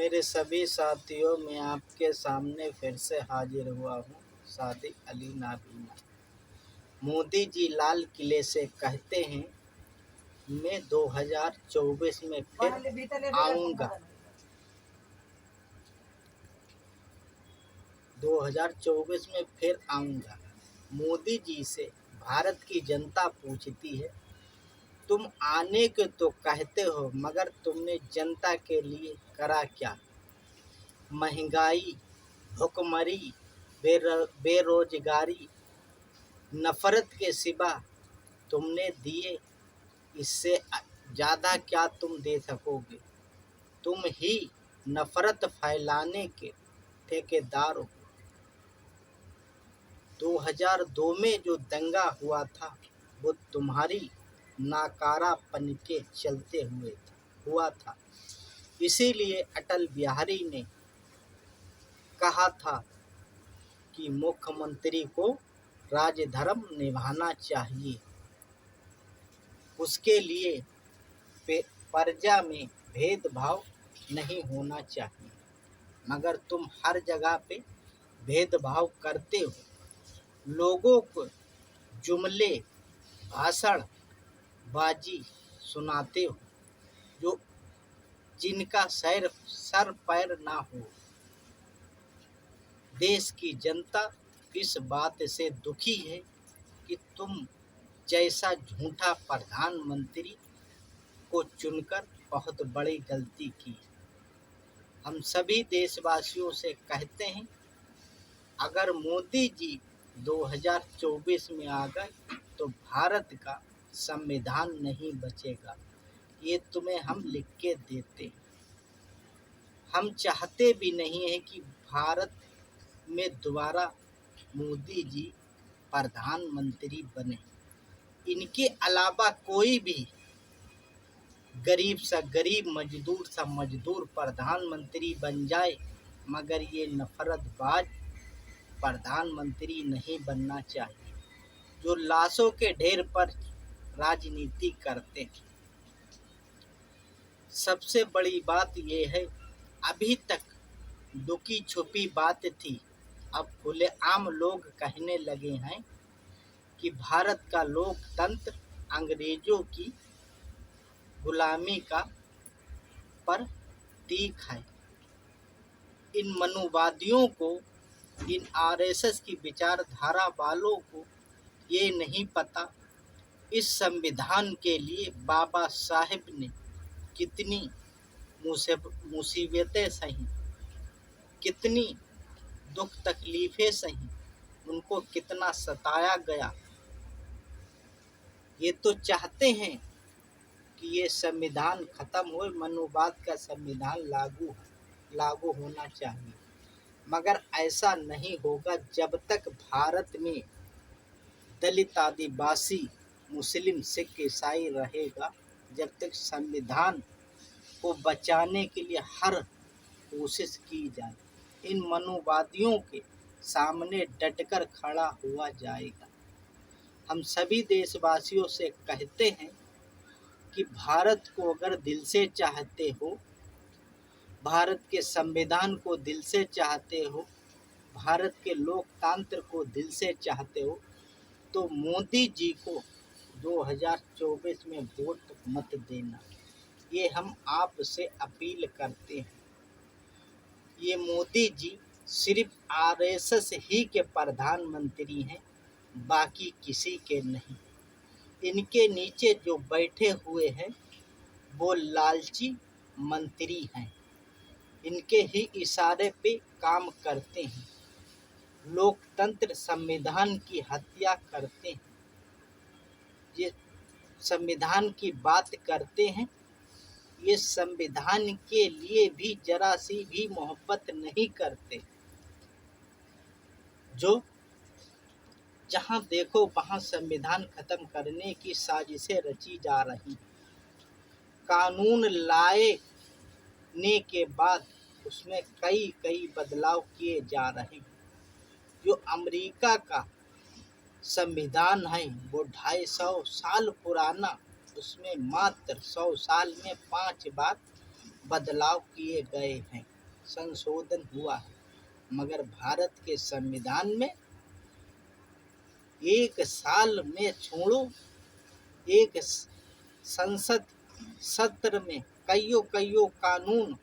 मेरे सभी साथियों, मैं आपके सामने फिर से हाजिर हुआ हूँ। सादिक अली नाबीना। मोदी जी लाल किले से कहते हैं, मैं 2024 में फिर आऊँगा। 2024 में फिर आऊँगा। मोदी जी से भारत की जनता पूछती है, तुम आने के तो कहते हो, मगर तुमने जनता के लिए करा क्या? महंगाई, भुखमरी, बेरोजगारी, नफरत के सिवा तुमने दिए, इससे ज़्यादा क्या तुम दे सकोगे? तुम ही नफरत फैलाने के ठेकेदार हो। 2002 में जो दंगा हुआ था, वो तुम्हारी नाकारापन के चलते हुआ था। इसीलिए अटल बिहारी ने कहा था कि मुख्यमंत्री को राजधर्म निभाना चाहिए। उसके लिए प्रजा में भेदभाव नहीं होना चाहिए, मगर तुम हर जगह पे भेदभाव करते हो। लोगों को जुमले, भाषण बाजी सुनाते हो, जो जिनका सर पैर ना हो। देश की जनता इस बात से दुखी है कि तुम जैसा झूठा प्रधानमंत्री को चुनकर बहुत बड़ी गलती की। हम सभी देशवासियों से कहते हैं, अगर मोदी जी 2024 में आ गए तो भारत का संविधान नहीं बचेगा। ये तुम्हें हम लिख के देते हैं। हम चाहते भी नहीं हैं कि भारत में दोबारा मोदी जी प्रधानमंत्री बने। इनके अलावा कोई भी गरीब सा गरीब, मजदूर सा मजदूर प्रधानमंत्री बन जाए, मगर ये नफरतबाज प्रधानमंत्री नहीं बनना चाहिए, जो लाशों के ढेर पर राजनीति करते हैं। सबसे बड़ी बात ये है, अभी तक लुकी छुपी बात थी, अब खुलेआम लोग कहने लगे हैं कि भारत का लोकतंत्र अंग्रेजों की गुलामी का प्रतीक है। इन मनुवादियों को, इन आरएसएस की विचारधारा वालों को ये नहीं पता, इस संविधान के लिए बाबा साहेब ने कितनी मुसीबतें सही, कितनी दुख तकलीफ़ें सही, उनको कितना सताया गया। ये तो चाहते हैं कि ये संविधान ख़त्म हो, मनुवाद का संविधान लागू होना चाहिए, मगर ऐसा नहीं होगा जब तक भारत में दलित, आदिवासी, मुस्लिम, सिख, ईसाई रहेगा। जब तक संविधान को बचाने के लिए हर कोशिश की जाए, इन मनुवादियों के सामने डटकर खड़ा हुआ जाएगा। हम सभी देशवासियों से कहते हैं कि भारत को अगर दिल से चाहते हो, भारत के संविधान को दिल से चाहते हो, भारत के लोकतंत्र को दिल से चाहते हो, तो मोदी जी को 2024 में वोट मत देना। ये हम आपसे अपील करते हैं। ये मोदी जी सिर्फ आरएसएस ही के प्रधानमंत्री हैं, बाकी किसी के नहीं। इनके नीचे जो बैठे हुए हैं वो लालची मंत्री हैं, इनके ही इशारे पे काम करते हैं, लोकतंत्र संविधान की हत्या करते हैं। ये संविधान की बात करते हैं, ये संविधान के लिए भी जरा सी भी मोहब्बत नहीं करते। जो जहाँ देखो वहाँ संविधान खत्म करने की साजिशें रची जा रही हैं। कानून लाने के बाद उसमें कई बदलाव किए जा रहे हैं। जो अमेरिका का संविधान है वो 250 साल पुराना, उसमें मात्र 100 साल में 5 बार बदलाव किए गए हैं। संशोधन हुआ है, मगर भारत के संविधान में एक साल में छोड़ो, एक संसद सत्र में कईयों कईयों कानून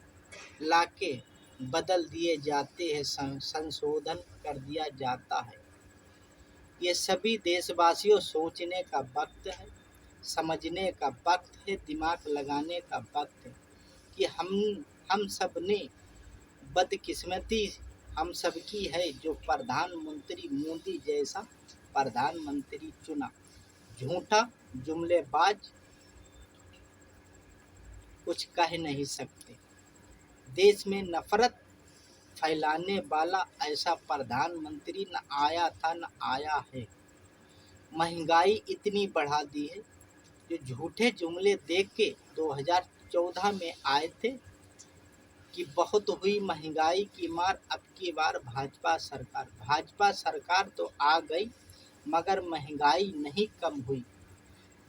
लाके बदल दिए जाते हैं, संशोधन कर दिया जाता है। ये सभी देशवासियों सोचने का वक्त है, समझने का वक्त है, दिमाग लगाने का वक्त है कि हम सब ने बदकिस्मती हम सबकी है जो प्रधानमंत्री मोदी जैसा प्रधानमंत्री चुना। झूठा, जुमलेबाज, कुछ कह नहीं सकते। देश में नफरत फैलाने वाला ऐसा प्रधानमंत्री न आया था न आया है। महंगाई इतनी बढ़ा दी है, जो झूठे जुमले देख के 2014 में आए थे कि बहुत हुई महंगाई की मार, अब की बार भाजपा सरकार तो आ गई मगर महंगाई नहीं कम हुई।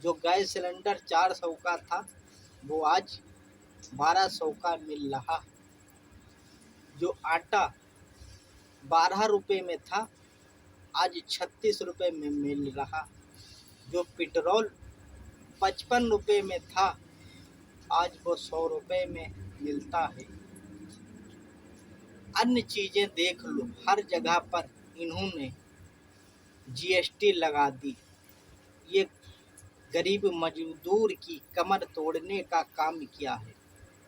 जो गैस सिलेंडर 400 का था वो आज 1200 का मिल रहा। जो आटा 12 रुपये में था आज 36 रुपये में मिल रहा। जो पेट्रोल 55 रुपये में था आज वो 100 रुपये में मिलता है। अन्य चीज़ें देख लो, हर जगह पर इन्होंने जीएसटी लगा दी। ये गरीब मजदूर की कमर तोड़ने का काम किया है।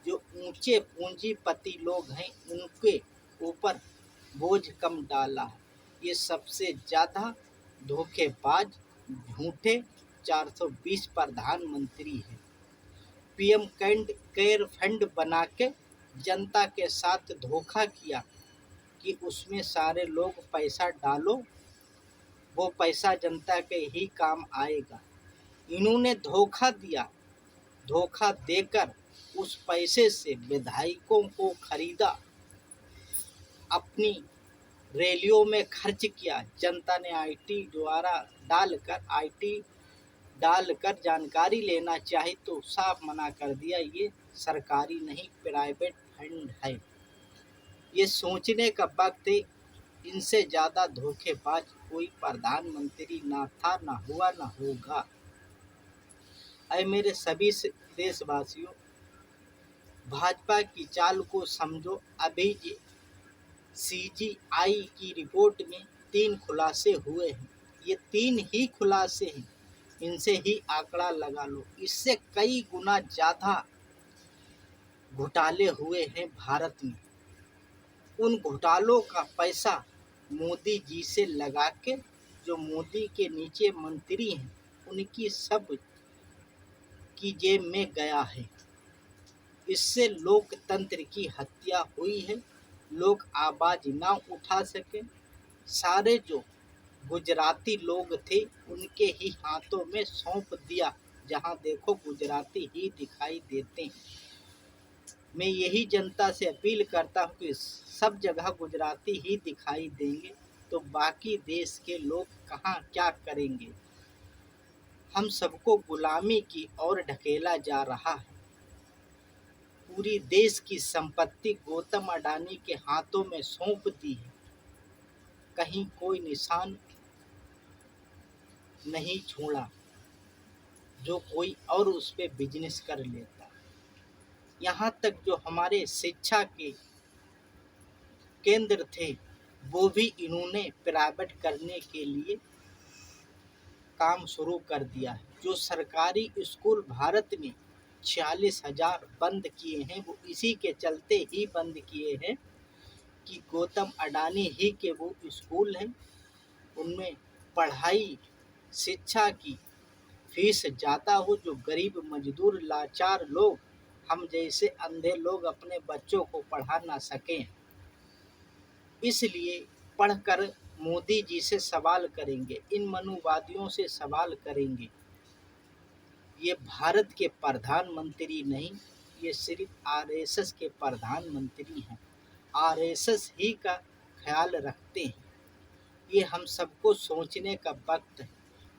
जो ऊंचे पूंजीपति लोग हैं उनके ऊपर बोझ कम डाला है। ये सबसे ज़्यादा धोखेबाज, झूठे 420 प्रधानमंत्री हैं। पीएम केयर फंड बना के जनता के साथ धोखा किया कि उसमें सारे लोग पैसा डालो, वो पैसा जनता के ही काम आएगा। इन्होंने धोखा दिया, धोखा देकर उस पैसे से विधायकों को खरीदा, अपनी रैलियों में खर्च किया। जनता ने आईटी डालकर जानकारी लेना चाही तो साफ मना कर दिया, ये सरकारी नहीं प्राइवेट फंड है। ये सोचने का वक्त है, इनसे ज़्यादा धोखेबाज कोई प्रधानमंत्री ना था, ना हुआ, ना होगा। ऐ मेरे सभी देशवासियों, भाजपा की चाल को समझो। अभी सीजीआई की रिपोर्ट में 3 खुलासे हुए हैं। ये 3 ही खुलासे हैं, इनसे ही आंकड़ा लगा लो। इससे कई गुना ज़्यादा घोटाले हुए हैं भारत में। उन घोटालों का पैसा मोदी जी से लगा के जो मोदी के नीचे मंत्री हैं उनकी सब की जेब में गया है। इससे लोकतंत्र की हत्या हुई है। लोग आवाज ना उठा सके। सारे जो गुजराती लोग थे उनके ही हाथों में सौंप दिया। जहां देखो गुजराती ही दिखाई देते हैं। मैं यही जनता से अपील करता हूँ कि सब जगह गुजराती ही दिखाई देंगे तो बाकी देश के लोग कहाँ क्या करेंगे। हम सबको गुलामी की ओर ढकेला जा रहा है। पूरी देश की संपत्ति गौतम अडानी के हाथों में सौंप दी है। कहीं कोई निशान नहीं छोड़ा जो कोई और उस पर बिजनेस कर लेता। यहाँ तक जो हमारे शिक्षा के केंद्र थे वो भी इन्होंने प्राइवेट करने के लिए काम शुरू कर दिया है। जो सरकारी स्कूल भारत में 46,000 बंद किए हैं वो इसी के चलते ही बंद किए हैं कि गौतम अडानी ही के वो स्कूल हैं। उनमें पढ़ाई शिक्षा की फीस ज़्यादा हो, जो गरीब मजदूर लाचार लोग हम जैसे अंधे लोग अपने बच्चों को पढ़ा ना सकें। इसलिए पढ़कर मोदी जी से सवाल करेंगे, इन मनुवादियों से सवाल करेंगे। ये भारत के प्रधानमंत्री नहीं, ये सिर्फ आरएसएस के प्रधानमंत्री हैं। आरएसएस ही का ख्याल रखते हैं। ये हम सबको सोचने का वक्त है।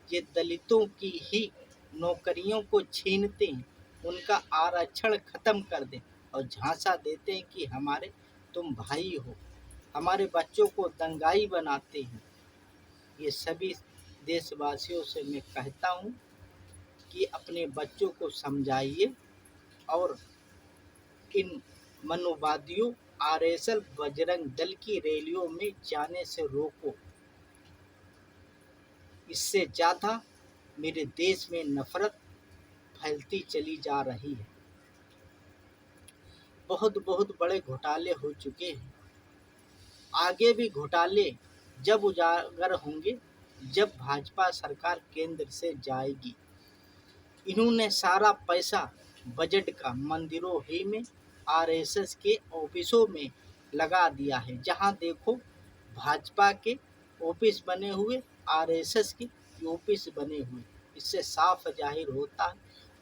ये दलितों की ही नौकरियों को छीनते हैं, उनका आरक्षण खत्म कर दें और झांसा देते हैं कि हमारे तुम भाई हो, हमारे बच्चों को दंगाई बनाते हैं। ये सभी देशवासियों से मैं कहता हूँ कि अपने बच्चों को समझाइए और इन मनुवादियों आरएसएस बजरंग दल की रैलियों में जाने से रोको। इससे ज़्यादा मेरे देश में नफरत फैलती चली जा रही है। बहुत बहुत बड़े घोटाले हो चुके हैं। आगे भी घोटाले जब उजागर होंगे, जब भाजपा सरकार केंद्र से जाएगी। इन्होंने सारा पैसा बजट का मंदिरों ही में, आरएसएस के ऑफिसों में लगा दिया है। जहां देखो भाजपा के ऑफिस बने हुए, आरएसएस के ऑफिस बने हुए। इससे साफ जाहिर होता है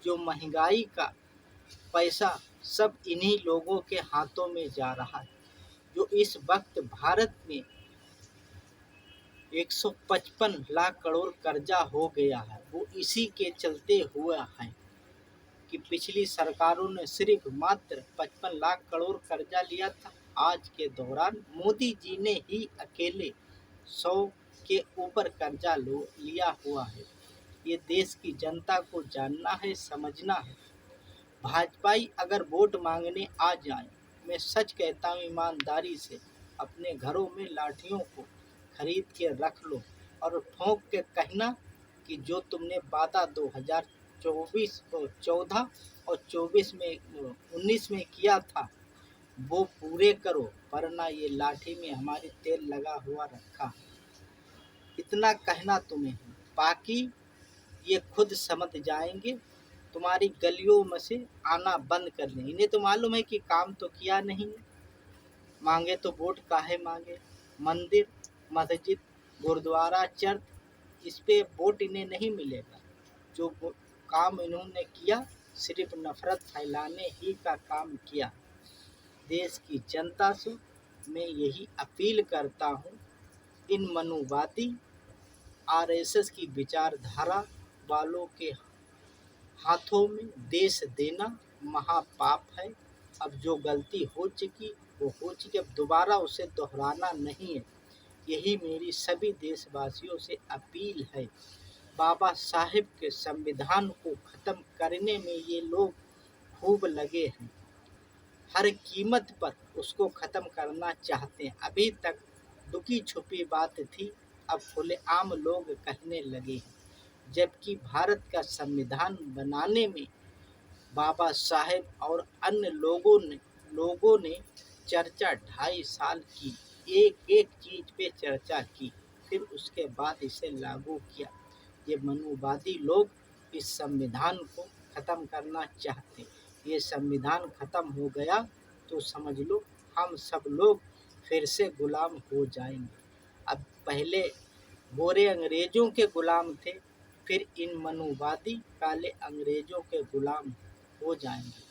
जो महंगाई का पैसा सब इन्हीं लोगों के हाथों में जा रहा है। जो इस वक्त भारत में 155 लाख करोड़ कर्जा हो गया है, वो इसी के चलते हुआ है कि पिछली सरकारों ने सिर्फ मात्र 55 लाख करोड़ कर्जा लिया था। आज के दौरान मोदी जी ने ही अकेले 100 के ऊपर कर्जा लिया हुआ है। ये देश की जनता को जानना है, समझना है। भाजपाई अगर वोट मांगने आ जाए, मैं सच कहता हूँ ईमानदारी से, अपने घरों में लाठियों को खरीद के रख लो और ठोंक के कहना कि जो तुमने वादा 2024 14 और 24 में 19 में किया था वो पूरे करो, वरना ये लाठी में हमारी तेल लगा हुआ रखा है। इतना कहना तुम्हें है, बाकी ये खुद समझ जाएंगे। तुम्हारी गलियों में से आना बंद कर लें। इन्हें तो मालूम है कि काम तो किया नहीं है, मांगे तो वोट काहे मांगे। मंदिर, मस्जिद, गुरुद्वारा, चर्च, इस पे वोट इन्हें नहीं मिलेगा। जो काम इन्होंने किया सिर्फ नफरत फैलाने ही का काम किया। देश की जनता से मैं यही अपील करता हूँ, इन मनुवादी आरएसएस की विचारधारा वालों के हाथों में देश देना महापाप है। अब जो गलती हो चुकी वो हो चुकी, अब दोबारा उसे दोहराना नहीं है। यही मेरी सभी देशवासियों से अपील है। बाबा साहेब के संविधान को ख़त्म करने में ये लोग खूब लगे हैं, हर कीमत पर उसको ख़त्म करना चाहते हैं। अभी तक लुकी छुपी बात थी, अब खुलेआम लोग कहने लगे हैं। जबकि भारत का संविधान बनाने में बाबा साहेब और अन्य लोगों ने चर्चा 2.5 साल की, एक एक चीज पे चर्चा की, फिर उसके बाद इसे लागू किया। ये मनुवादी लोग इस संविधान को ख़त्म करना चाहते। ये संविधान ख़त्म हो गया तो समझ लो हम सब लोग फिर से गुलाम हो जाएंगे। अब पहले गोरे अंग्रेजों के गुलाम थे, फिर इन मनुवादी काले अंग्रेजों के गुलाम हो जाएंगे।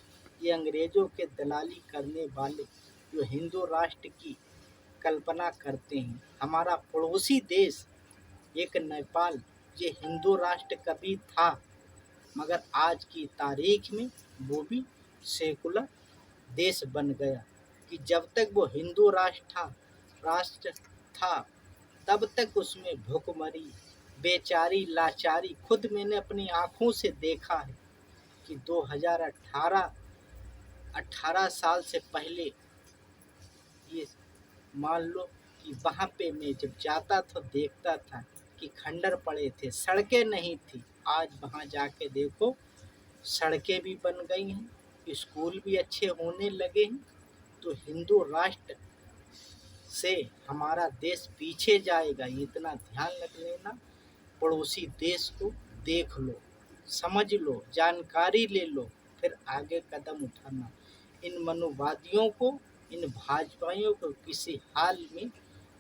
ये अंग्रेजों के दलाली करने वाले जो हिंदू राष्ट्र की कल्पना करते हैं। हमारा पड़ोसी देश एक नेपाल, ये हिंदू राष्ट्र कभी था, मगर आज की तारीख में वो भी सेकुलर देश बन गया। कि जब तक वो हिंदू राष्ट्र था तब तक उसमें भुखमरी, बेचारी, लाचारी खुद मैंने अपनी आंखों से देखा है कि 18 साल से पहले ये मान लो कि वहाँ पे मैं जब जाता था देखता था कि खंडर पड़े थे, सड़कें नहीं थी। आज वहाँ जाके देखो सड़कें भी बन गई हैं, स्कूल भी अच्छे होने लगे हैं। तो हिंदू राष्ट्र से हमारा देश पीछे जाएगा, इतना ध्यान रख लेना। पड़ोसी देश को देख लो, समझ लो, जानकारी ले लो, फिर आगे कदम उठाना। इन मनुवादियों को, इन भाजपाइयों को किसी हाल में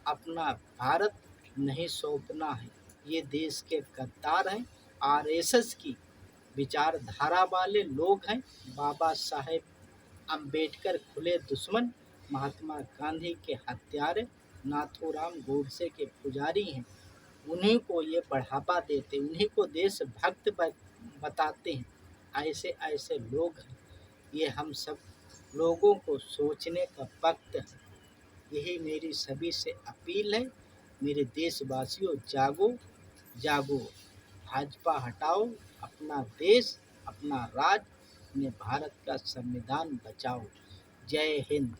अपना भारत नहीं सौंपना है। ये देश के गद्दार हैं, आरएसएस की विचारधारा वाले लोग हैं। बाबा साहेब अम्बेडकर खुले दुश्मन, महात्मा गांधी के हत्यारे, नाथूराम गोडसे के पुजारी हैं। उन्हीं को ये बढ़ावा देते, उन्हीं को देशभक्त बताते हैं। ऐसे ऐसे लोग हैं, ये हम सब लोगों को सोचने का वक्त है। यही मेरी सभी से अपील है। मेरे देशवासियों, जागो जागो, भाजपा हटाओ, अपना देश, अपना राज, अपने भारत का संविधान बचाओ। जय हिंद।